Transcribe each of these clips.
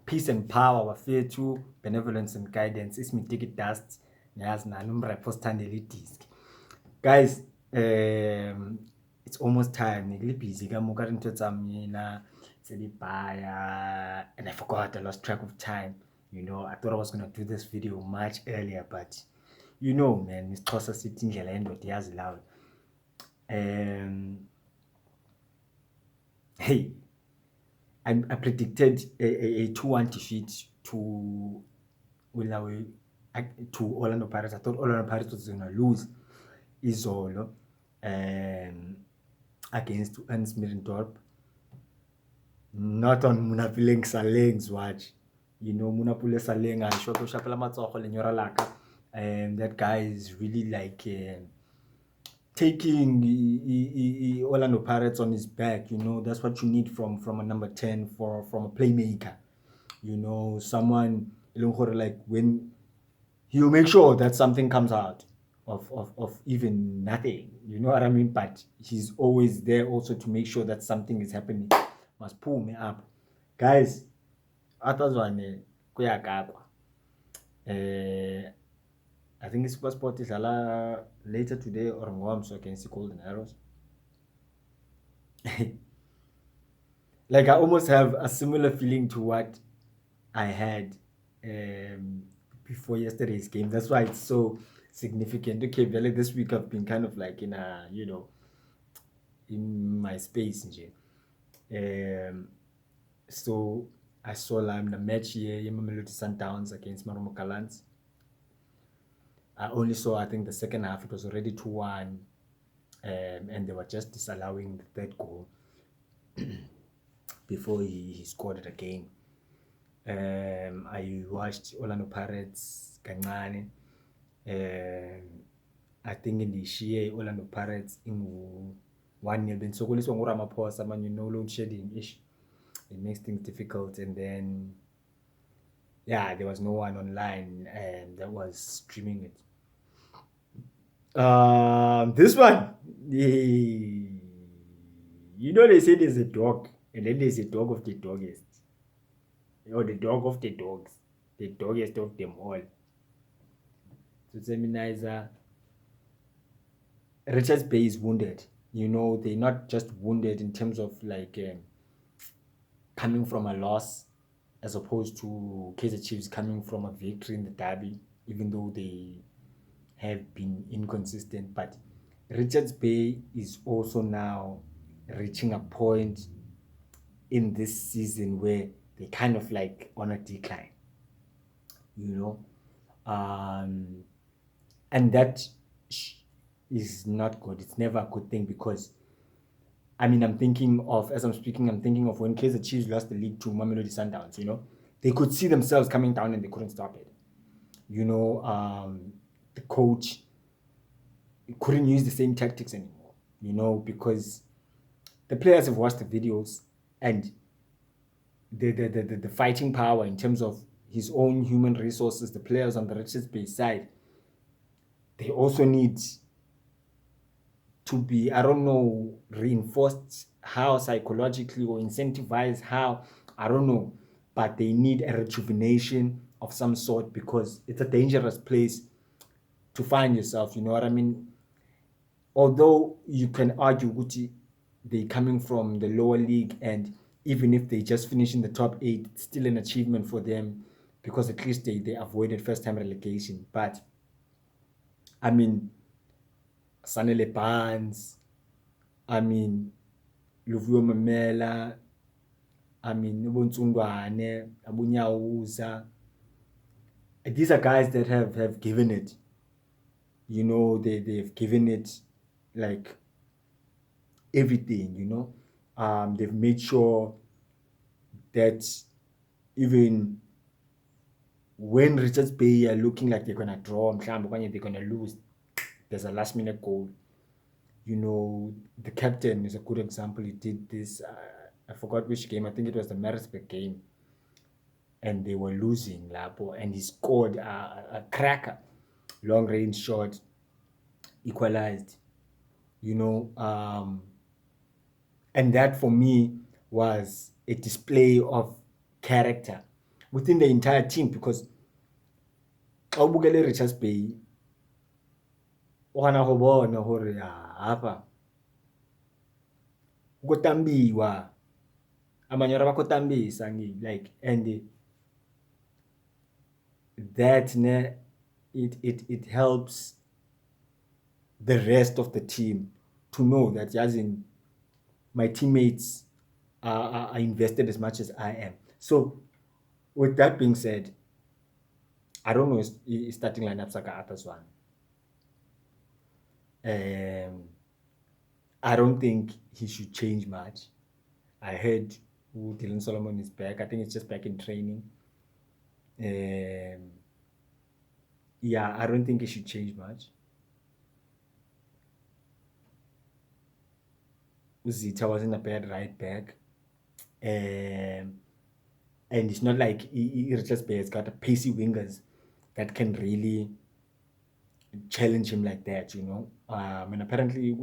peace and power wafethu, benevolence and guidance. Isimitiki dust. Niyazi nani umrepho sithandele idisk. Guys, it's almost time. Ngikuli busy kamuka into tsamina selibhaya, and I forgot. I lost track of time. You know, I thought I was gonna do this video much earlier, but you know, man, isiXhosa sithi indlela yendoda iyazi lawe. Hey, I predicted a 2-1 defeat to Orlando Pirates. I thought Orlando Pirates was gonna lose izolo against Ernst Middendorp. Not on Munapileng Saleng's watch. You know, Munapule Saleng, I shot Shapela Matsoho Lenyora Laka. And that guy is really like taking Orlando Pirates on his back. You know, that's what you need from a number 10 from a playmaker. You know, someone like when he'll make sure that something comes out of even nothing. You know what I mean? But he's always there also to make sure that something is happening. Must pull me up. Guys, after Zwane, kuyakakwa. I think Super Sport is later today or ngomso against Golden Arrows. Like I almost have a similar feeling to what I had before yesterday's game. That's why it's so significant. Okay, like this week I've been kind of like in a, you know, in my space. So I saw the match here, Mamelodi Sundowns against Marumo Gallants. I only saw, I think, the second half. It was already 2-1, and they were just disallowing the third goal before he scored it again. I watched Orlando Pirates kancane. I think in the Shie Orlando Pirates in 1-0 bensokoliswa nguRamaphosa, man, you know, load shedding ish. It makes things difficult, and then yeah, there was no one online and that was streaming it. This one, you know, they say there's a dog, and then there's a dog of the doggiest, or the dog of the dogs, the doggiest of them all. So Seminizer, Richards Bay is wounded. You know, they're not just wounded in terms of like coming from a loss, as opposed to Kaizer Chiefs coming from a victory in the derby, even though they have been inconsistent. But Richards Bay is also now reaching a point in this season where they kind of like on a decline, you know, and that is not good. It's never a good thing, because I mean, I'm thinking of, as I'm speaking, I'm thinking of when Kaizer Chiefs lost the league to Mamelodi Sundowns. You know, they could see themselves coming down and they couldn't stop it. You know, the coach couldn't use the same tactics anymore, you know, because the players have watched the videos, and the fighting power in terms of his own human resources, the players on the Richards Bay side, they also need to be, I don't know, reinforced how psychologically, or incentivized how, I don't know, but they need a rejuvenation of some sort, because it's a dangerous place to find yourself. You know what I mean? Although you can argue Guti, they coming from the lower league, and even if they just finish in the top 8, it's still an achievement for them, because at least they avoided first-time relegation. But I mean, Sanele Barnes, I mean, Luvio Mamela, I mean, Ubuntungwane, Abunyauza. These are guys that have given it. You know, they've given it like everything, you know. They've made sure that even when Richards Bay are looking like they're gonna draw, they're gonna lose, there's a last minute goal. You know, the captain is a good example. He did this, I forgot which game, I think it was the Maritzburg game, and they were losing Lapo, and he scored a cracker, long range shot, equalized, you know. And that for me was a display of character. within the entire team, because xa ubukele Richards Bay o kgona go bona gore hapa go tambiwa amanyora ba go tambisa like, and that ne it helps the rest of the team to know that as in my teammates are invested as much as I am. So with that being said, I don't know his starting lineups like others one. I don't think he should change much. I heard Dylan Solomon is back. I think it's just back in training. Yeah, I don't think he should change much. Zita wasn't a bad right back. And it's not like Richards Bay has got a pacey wingers that can really challenge him like that, you know. And apparently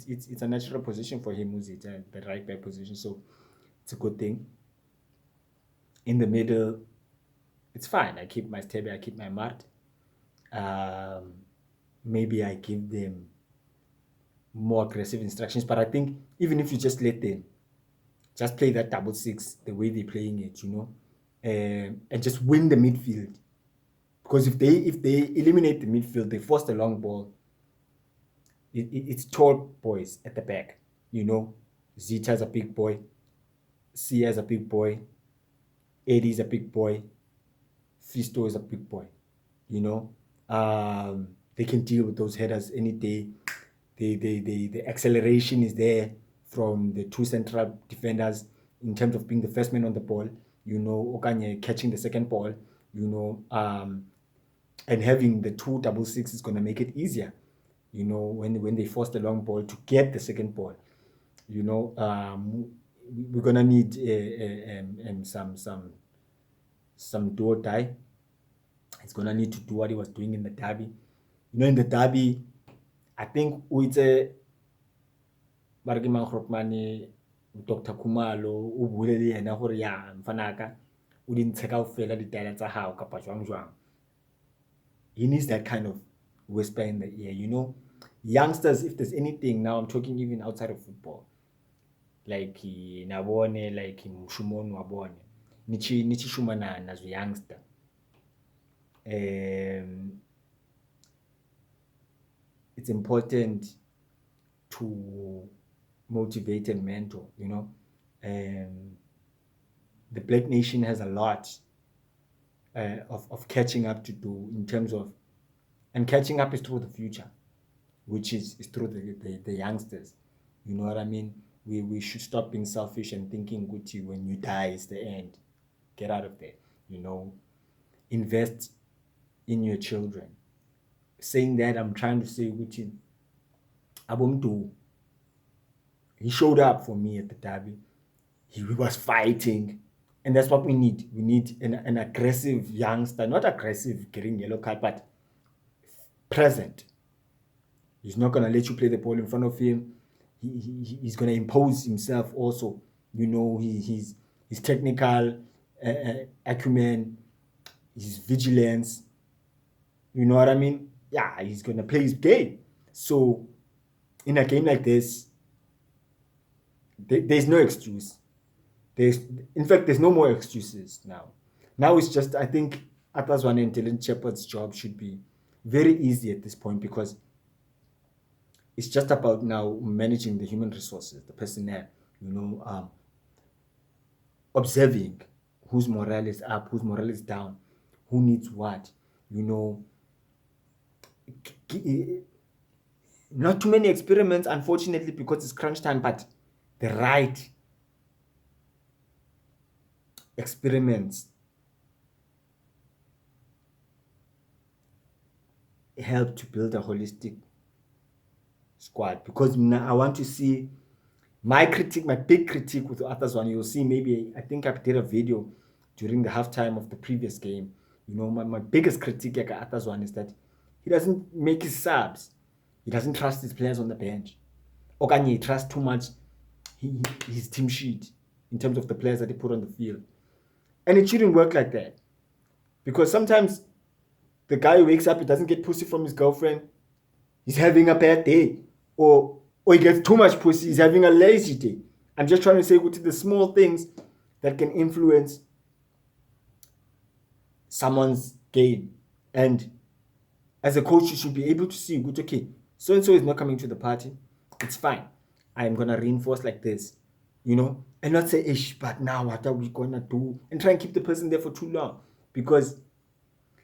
it's a natural position for him, Zita, the right back position. So it's a good thing. In the middle, it's fine. I keep my Stebe, I keep my Mart. Maybe I give them more aggressive instructions, but I think even if you just let them just play that 6 the way they're playing it, you know, and just win the midfield, because if they eliminate the midfield, they force the long ball. It's tall boys at the back, you know. Zita's a big boy, Sia's a big boy, Eddie's a big boy, Fisto is a big boy, you know. They can deal with those headers any day. The acceleration is there from the two central defenders in terms of being the first man on the ball, you know, Okanye catching the second ball, you know, and having the 2 6 is going to make it easier, you know, when they force the long ball to get the second ball, you know. We're going to need some do or die. He's going to need to do what he was doing in the derby. You know, in the derby, I think with Bargimang Kropmane, Dr. Kumalo, o buile le yena gore ya mfanaka o di ntshe kaofela ditaela tsa hao kapa jwang jwang. He needs that kind of whisper in the ear, you know. Youngsters, if there's anything, now I'm talking even outside of football, like nabone, like mshumon wabone, nichi shumana as a youngster. It's important to motivate and mentor, you know. The Black Nation has a lot of catching up to do in terms of, and catching up is through the future, which is through the youngsters. You know what I mean? We should stop being selfish and thinking, Gucci, when you die is the end. Get out of there, you know. Invest in your children. Saying that, I'm trying to say, Gucci, Abumdu, he showed up for me at the derby. He was fighting. And that's what we need. We need an aggressive youngster, not aggressive getting yellow card, but present. He's not going to let you play the ball in front of him. He's going to impose himself also. You know, his technical acumen, his vigilance. You know what I mean? Yeah, he's going to play his game. So in a game like this, there's no excuse. In fact, there's no more excuses now. Now it's just, I think, Zwane and Dylan Shepard's job should be very easy at this point, because it's just about now managing the human resources, the personnel, you know, observing whose morale is up, whose morale is down, who needs what, you know. Not too many experiments, unfortunately, because it's crunch time, but the right experiments help to build a holistic squad. Because now I want to see my big critique with Zwane. You'll see, maybe, I think I did a video during the halftime of the previous game. You know, my biggest critique at Zwane is that he doesn't make his subs. He doesn't trust his players on the bench. Or can he trust too much his team sheet in terms of the players that he put on the field? And it shouldn't work like that. Because sometimes the guy wakes up, he doesn't get pussy from his girlfriend, he's having a bad day. Or he gets too much pussy, he's having a lazy day. I'm just trying to say the small things that can influence someone's game. And as a coach, you should be able to see, good, okay, so and so is not coming to the party. It's fine. I'm gonna reinforce like this, and not say, ish, but now what are we gonna do? And try and keep the person there for too long. Because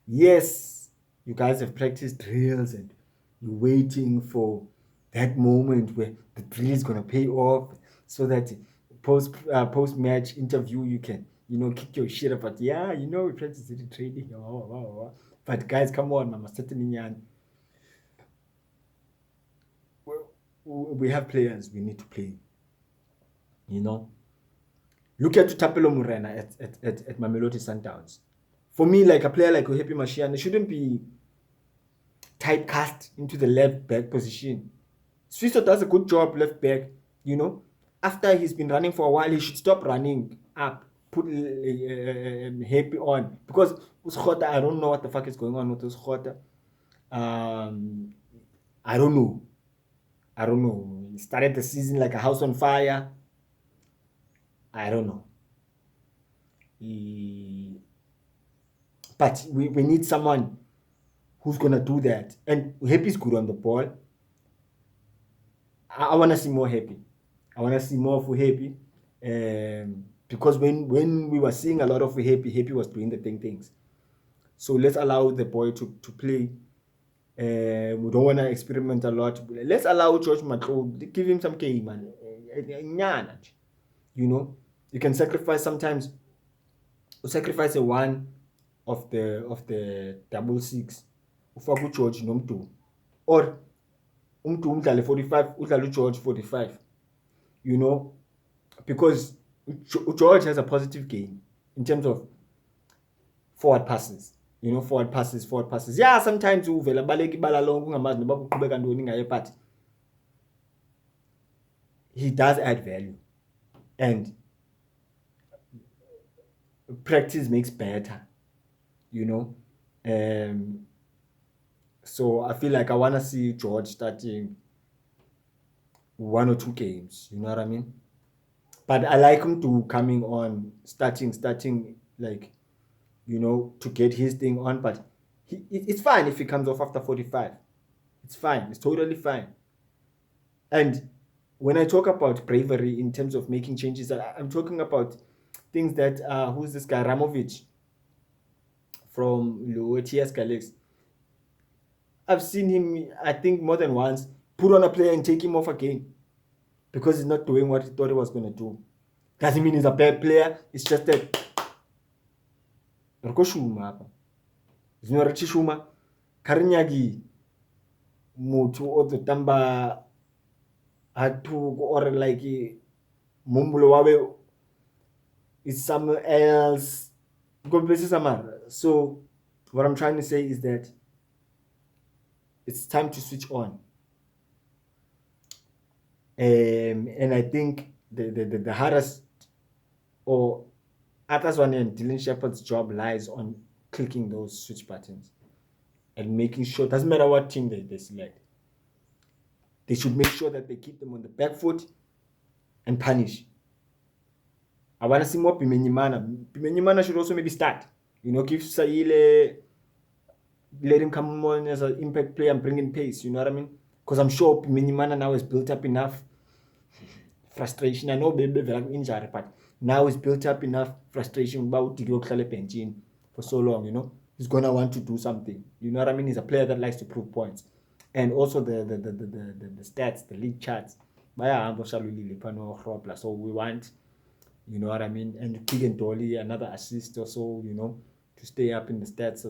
yes, you guys have practiced drills and you're waiting for that moment where the drill is gonna pay off, so that post match interview you can kick your shit up. But yeah, we practice the training. But guys, come on, mama, we have players we need to play. Look at Tapelo Morena at Mamelodi Sundowns. For me, like a player like Ohepi Mashiane shouldn't be typecast into the left back position. Swisso does a good job left back. After he's been running for a while, he should stop running up. Put Happy on, because Uskota, I don't know what the fuck is going on with Uskota. I don't know. He started the season like a house on fire. I don't know. But we need someone who's gonna do that. And Happy's good on the ball. I want to see more Happy. I want to see more of Happy. Because when we were seeing a lot of Happy was doing the things. So let's allow the boy to play. We don't want to experiment a lot. Let's allow George Matlo, give him some game, man. You can sacrifice sometimes. Sacrifice a one of the 6 ufaka George nomdu, or umdu umdlale 45 udlale George 45, because George has a positive game in terms of forward passes. Forward passes. Yeah, sometimes uvela baleka ibala lonke ungamazi noba uqhubeka ntoni ngaye, but he does add value, and practice makes better. So I feel like I want to see George starting 1 or 2 games. You know what I mean? But I like him to coming on, starting like, to get his thing on. But it's fine if he comes off after 45. It's fine. It's totally fine. And when I talk about bravery in terms of making changes, I'm talking about things that, who's this guy, Ramovic from TS Galaxy. I've seen him, I think, more than once, put on a player and take him off again because he's not doing what he thought he was going to do. Doesn't mean he's a bad player. It's just that Rikoshuma. Shuma. Karinyagi Mutu or the Tamba had to or like Mumbulo Wawe is somewhere else. So what I'm trying to say is that it's time to switch on. And I think the hardest, or Zwane and Dylan Shepherd's job lies on clicking those switch buttons and making sure, doesn't matter what team they select, they should make sure that they keep them on the back foot and punish. I want to see more Pimenyimana. Pimenyimana should also maybe start. Give Saile, let him come on as an impact player and bring in pace. You know what I mean? Because I'm sure Pimenyimana now has built up enough frustration. I know baby very injured, but now he's built up enough frustration about Benjin for so long. He's gonna want to do something. You know what I mean? He's a player that likes to prove points. And also the stats, the league charts. So we want, you know what I mean? And Keegan Dolly, another assist or so, to stay up in the stats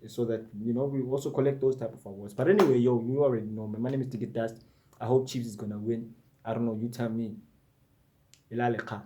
so that, we also collect those type of awards. But anyway, you already know. My name is Ticket Dust. I hope Chiefs is gonna win. I don't know, you tell me. Ilaleka.